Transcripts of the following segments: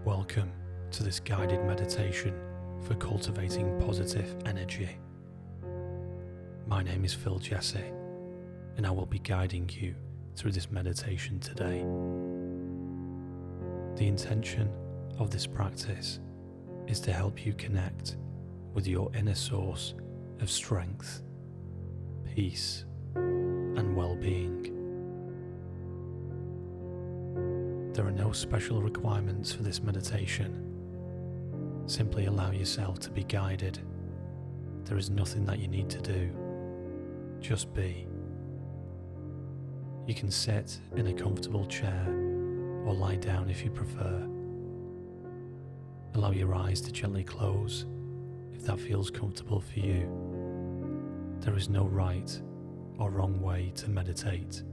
Welcome to this guided meditation for cultivating positive energy. My name is Phil Jesse, and I will be guiding you through this meditation today. The intention of this practice is to help you connect with your inner source of strength, peace, and well-being. There are no special requirements for this meditation. Simply allow yourself to be guided. There is nothing that you need to do. Just be. You can sit in a comfortable chair or lie down if you prefer. Allow your eyes to gently close if that feels comfortable for you. There is no right or wrong way to meditate.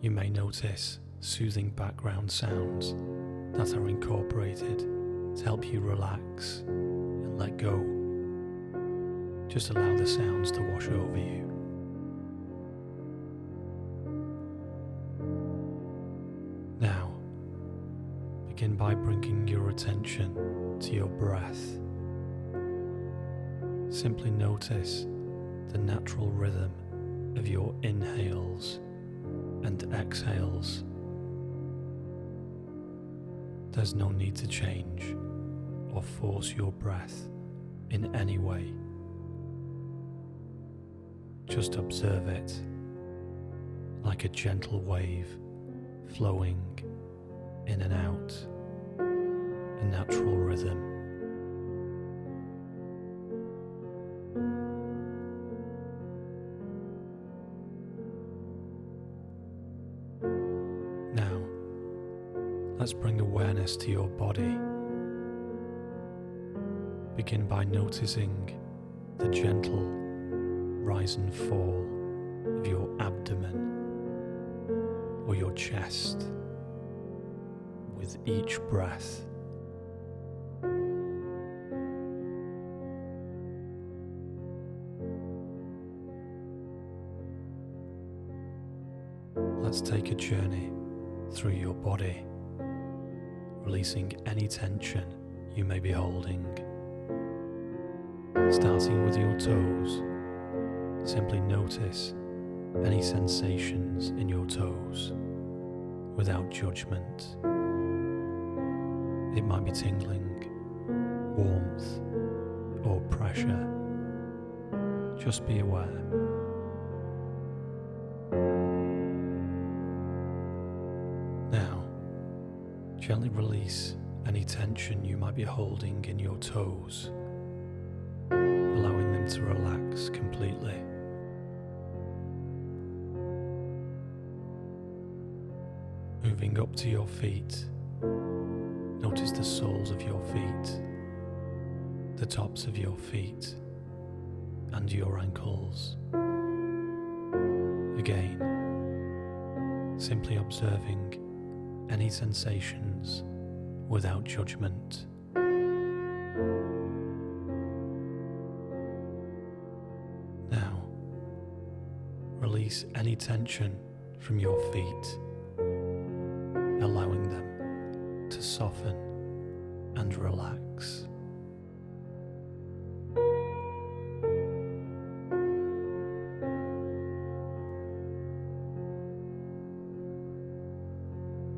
You may notice soothing background sounds that are incorporated to help you relax and let go. Just allow the sounds to wash over you. Now, begin by bringing your attention to your breath. Simply notice the natural rhythm of your inhales and exhales. There's no need to change or force your breath in any way. Just observe it like a gentle wave flowing in and out, a natural rhythm. Let's bring awareness to your body. Begin by noticing the gentle rise and fall of your abdomen or your chest with each breath. Let's take a journey through your body, releasing any tension you may be holding. Starting with your toes, simply notice any sensations in your toes without judgment. It might be tingling, warmth, or pressure. Just be aware. Gently release any tension you might be holding in your toes, allowing them to relax completely. Moving up to your feet, notice the soles of your feet, the tops of your feet, and your ankles. Again, simply observing any sensations without judgment. Now, release any tension from your feet, allowing them to soften and relax.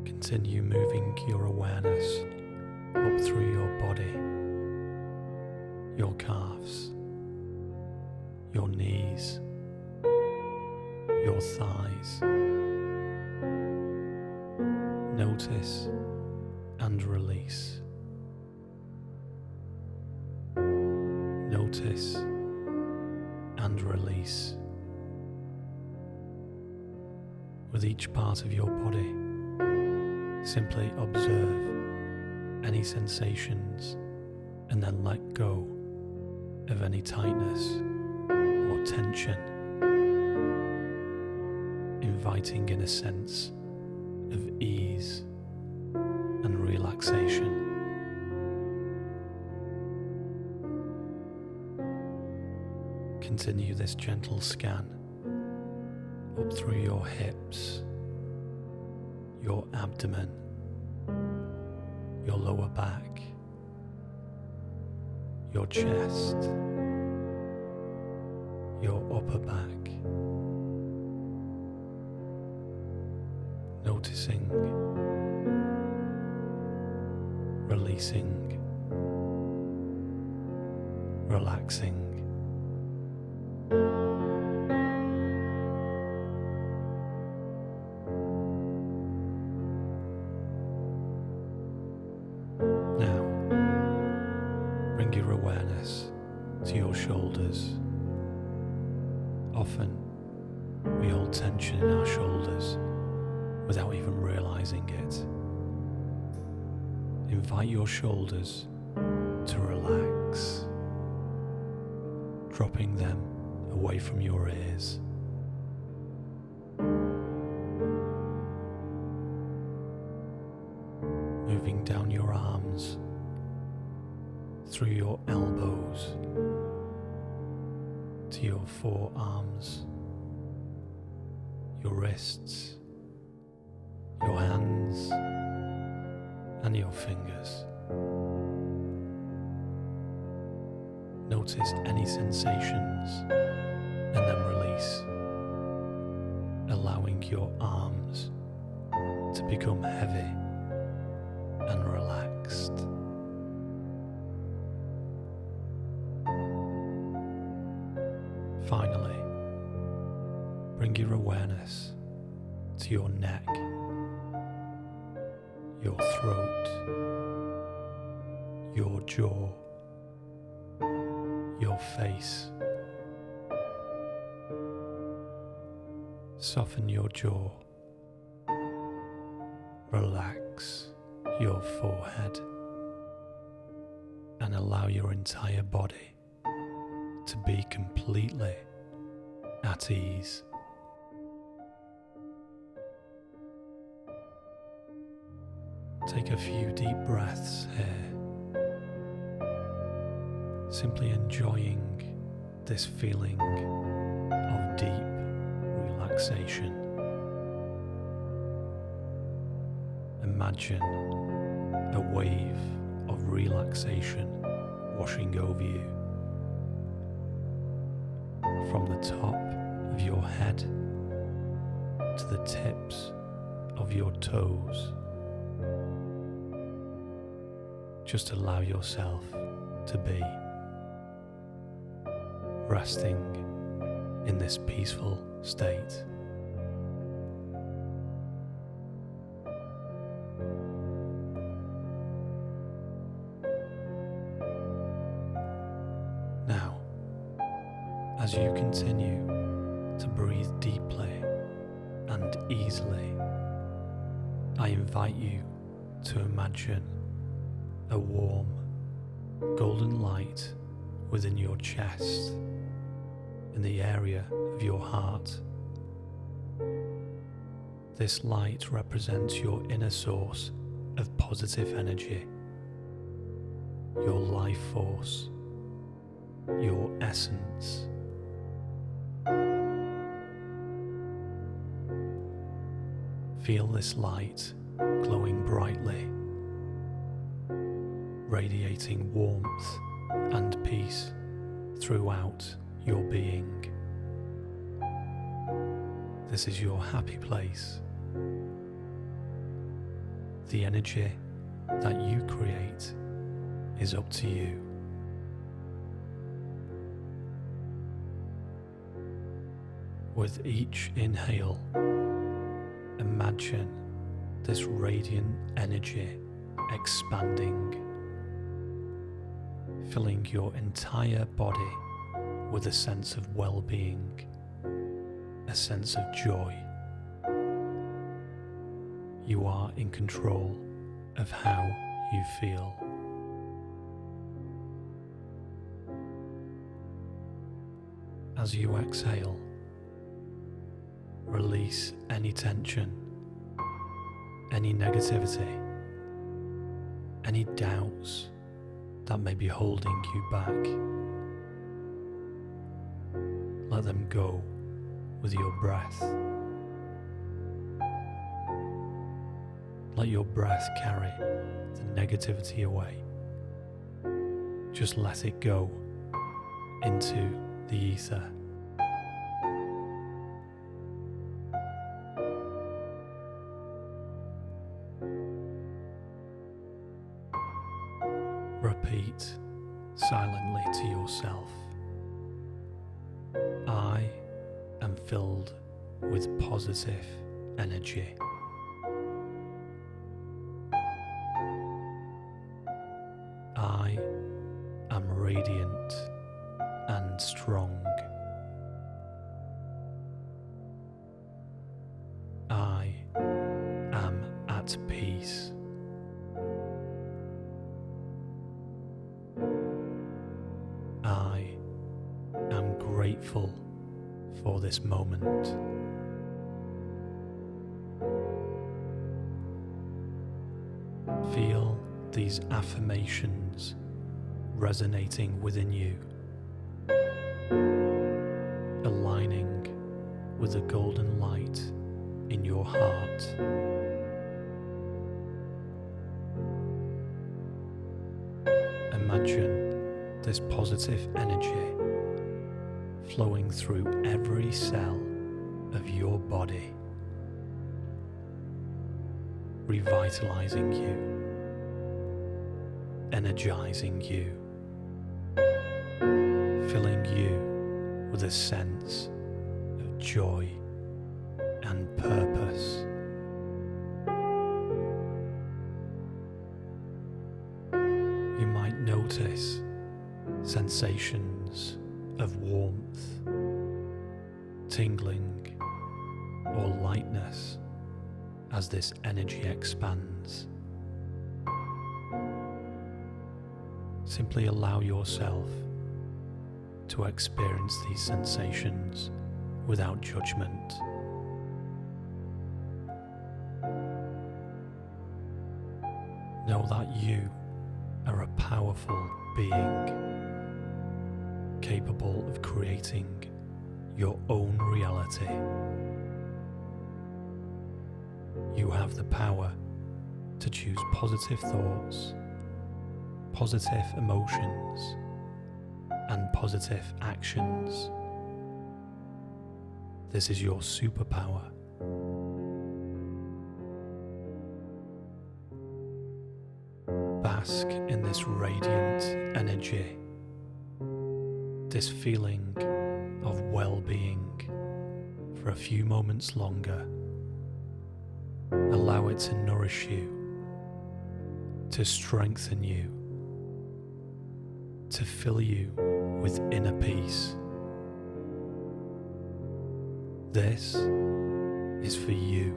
Continue moving your awareness up through your body, your calves, your knees, your thighs. Notice and release. Notice and release. With each part of your body, simply observe any sensations and then let go of any tightness or tension, inviting in a sense of ease and relaxation. Continue this gentle scan up through your hips, your abdomen, your lower back, your chest, your upper back, noticing, releasing, relaxing. Now, bring your awareness to your shoulders. Often, we hold tension in our shoulders without even realizing it. Invite your shoulders to relax, dropping them away from your ears. Moving down your arms, through your elbows, to your forearms, your wrists, your hands, and your fingers. Notice any sensations and then release, allowing your arms to become heavy and relaxed. Finally, bring your awareness to your neck, your throat, your jaw, your face. Soften your jaw. Relax your forehead and allow your entire body to be completely at ease. Take a few deep breaths here, simply enjoying this feeling of deep relaxation. Imagine a wave of relaxation washing over you from the top of your head to the tips of your toes. Just allow yourself to be resting in this peaceful state. Now, as you continue to breathe deeply and easily, I invite you to imagine a warm, golden light within your chest, in the area of your heart. This light represents your inner source of positive energy, your life force, your essence. Feel this light glowing brightly, radiating warmth and peace throughout your being. This is your happy place. The energy that you create is up to you. With each inhale, imagine this radiant energy expanding, filling your entire body with a sense of well-being, a sense of joy. You are in control of how you feel. As you exhale, release any tension, any negativity, any doubts that may be holding you back. Let them go with your breath. Let your breath carry the negativity away. Just let it go into the ether. Repeat silently to yourself, I am filled with positive energy. I am radiant and strong. I am at peace. I am grateful for this moment. Feel these affirmations resonating within you, aligning with the golden light in your heart. Imagine this positive energy flowing through every cell of your body, revitalizing you, energizing you, filling you with a sense of joy and purpose. You might notice sensations of warmth, tingling, or lightness as this energy expands. Simply allow yourself to experience these sensations without judgment. Know that you are a powerful being, capable of creating your own reality. You have the power to choose positive thoughts, positive emotions, and positive actions. This is your superpower. Bask in this radiant energy, this feeling of well-being for a few moments longer. Allow it to nourish you, to strengthen you, to fill you with inner peace. This is for you.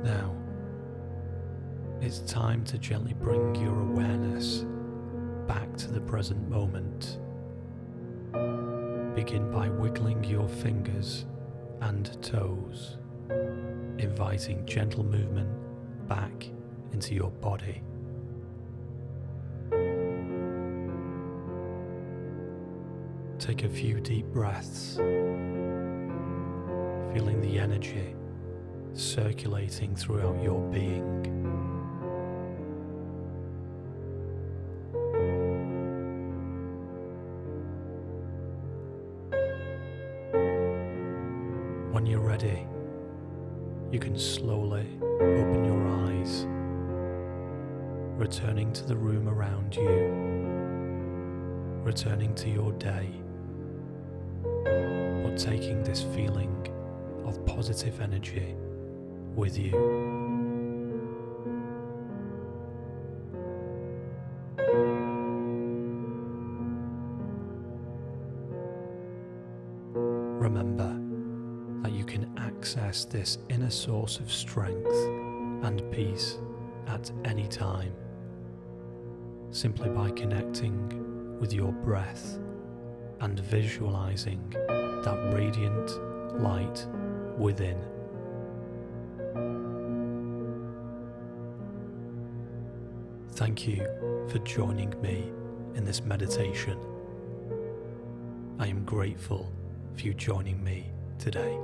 Now, it's time to gently bring your awareness back to the present moment. Begin by wiggling your fingers and toes, inviting gentle movement back into your body. Take a few deep breaths, feeling the energy circulating throughout your being. When you're ready, you can slowly open your eyes, returning to the room around you, returning to your day, or taking this feeling of positive energy with you. Remember that you can access this inner source of strength and peace at any time, simply by connecting with your breath and visualizing that radiant light within. Thank you for joining me in this meditation. I am grateful for you joining me today.